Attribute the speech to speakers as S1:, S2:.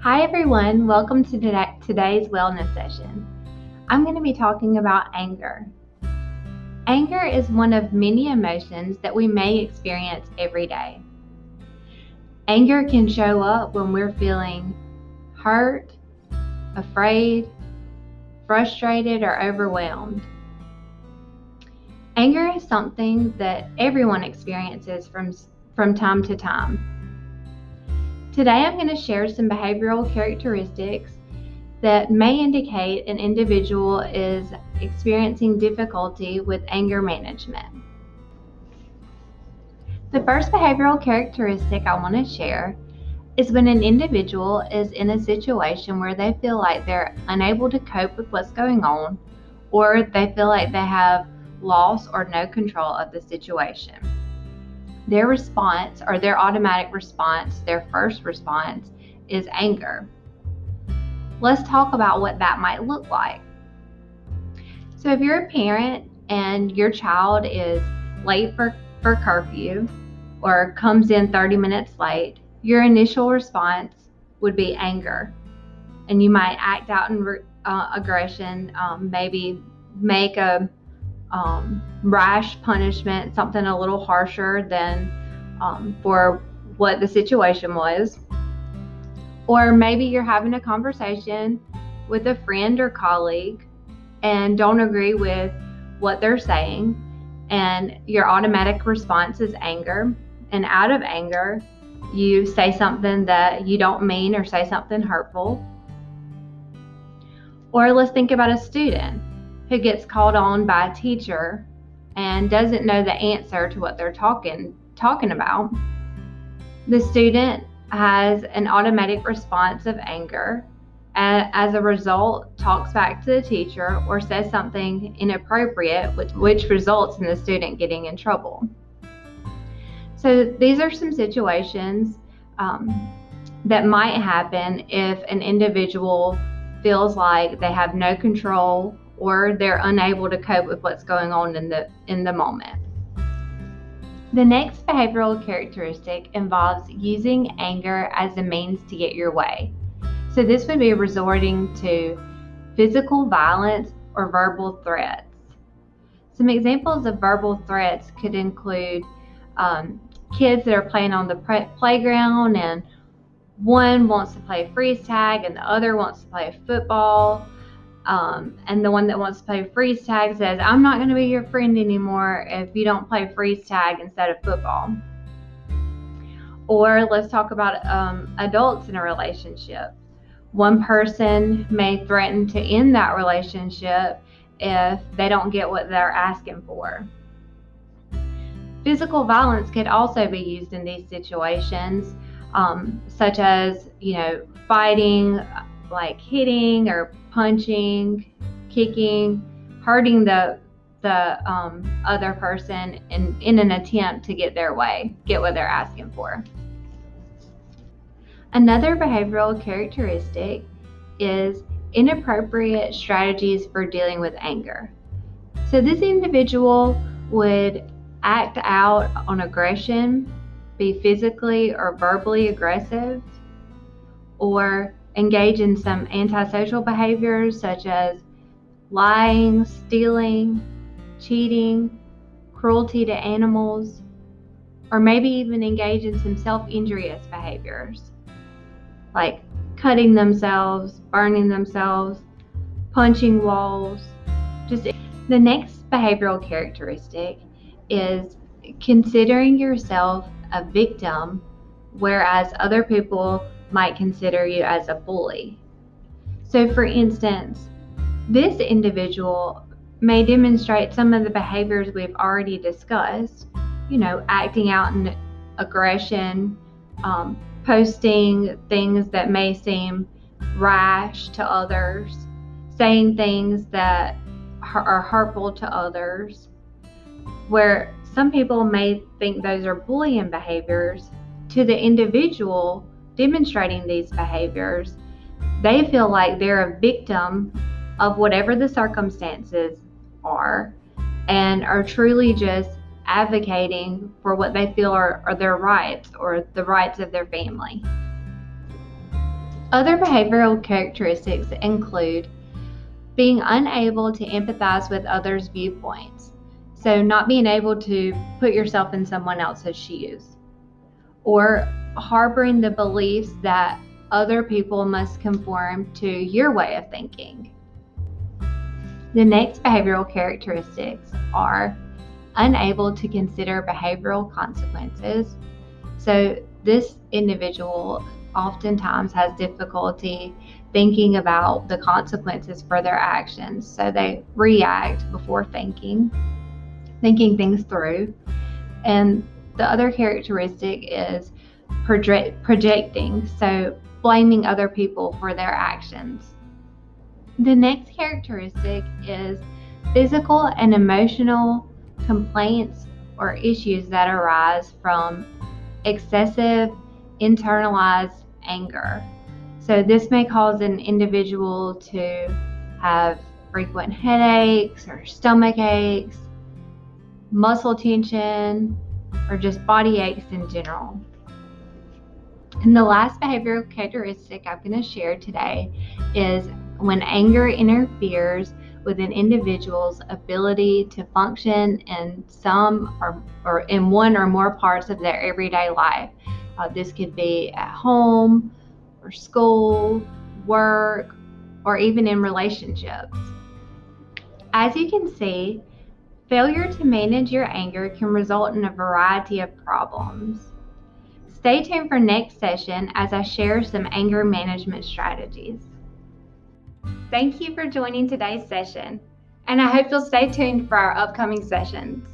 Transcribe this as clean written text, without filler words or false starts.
S1: Hi everyone, welcome to today's wellness session. I'm going to be talking about anger. Anger is one of many emotions that we may experience every day. Anger can show up when we're feeling hurt, afraid, frustrated, or overwhelmed. Anger is something that everyone experiences from time to time. Today I'm going to share some behavioral characteristics that may indicate an individual is experiencing difficulty with anger management. The first behavioral characteristic I want to share is when an individual is in a situation where they feel like they're unable to cope with what's going on, or they feel like they have lost or no control of the situation. Their response, or their automatic response, their first response, is anger. Let's talk about what that might look like. So if you're a parent and your child is late for curfew or comes in 30 minutes late, your initial response would be anger. And you might act out in aggression, maybe make a rash punishment, something a little harsher than for what the situation was. Or maybe you're having a conversation with a friend or colleague and don't agree with what they're saying, and your automatic response is anger. And out of anger, you say something that you don't mean or say something hurtful. Or let's think about a student who gets called on by a teacher and doesn't know the answer to what they're talking about. The student has an automatic response of anger, and as a result talks back to the teacher or says something inappropriate, which results in the student getting in trouble. So these are some situations that might happen if an individual feels like they have no control or they're unable to cope with what's going on in the moment. The next behavioral characteristic involves using anger as a means to get your way. So this would be resorting to physical violence or verbal threats. Some examples of verbal threats could include kids that are playing on the playground and one wants to play freeze tag and the other wants to play football. And the one that wants to play freeze tag says, "I'm not going to be your friend anymore if you don't play freeze tag instead of football." Or let's talk about adults in a relationship. One person may threaten to end that relationship if they don't get what they're asking for. Physical violence could also be used in these situations, such as, fighting, like hitting or punching, kicking, hurting the other person in an attempt to get their way, get what they're asking for. Another behavioral characteristic is inappropriate strategies for dealing with anger. So this individual would act out on aggression, be physically or verbally aggressive, or engage in some antisocial behaviors such as lying, stealing, cheating, cruelty to animals, or maybe even engage in some self-injurious behaviors like cutting themselves, burning themselves, punching walls. The next behavioral characteristic is considering yourself a victim, whereas other people might consider you as a bully. So for instance, this individual may demonstrate some of the behaviors we've already discussed, acting out in aggression, posting things that may seem rash to others, saying things that are hurtful to others, where some people may think those are bullying behaviors. To the individual demonstrating these behaviors, they feel like they're a victim of whatever the circumstances are and are truly just advocating for what they feel are their rights or the rights of their family. Other behavioral characteristics include being unable to empathize with others' viewpoints, so not being able to put yourself in someone else's shoes, or harboring the beliefs that other people must conform to your way of thinking. The next behavioral characteristics are unable to consider behavioral consequences. So this individual oftentimes has difficulty thinking about the consequences for their actions. So they react before thinking things through. And the other characteristic is projecting, so blaming other people for their actions. The next characteristic is physical and emotional complaints or issues that arise from excessive internalized anger. So this may cause an individual to have frequent headaches or stomach aches, muscle tension, or just body aches in general. And the last behavioral characteristic I'm going to share today is when anger interferes with an individual's ability to function in some or in one or more parts of their everyday life. This could be at home or school, work, or even in relationships. As you can see, failure to manage your anger can result in a variety of problems. Stay tuned for next session as I share some anger management strategies. Thank you for joining today's session, and I hope you'll stay tuned for our upcoming sessions.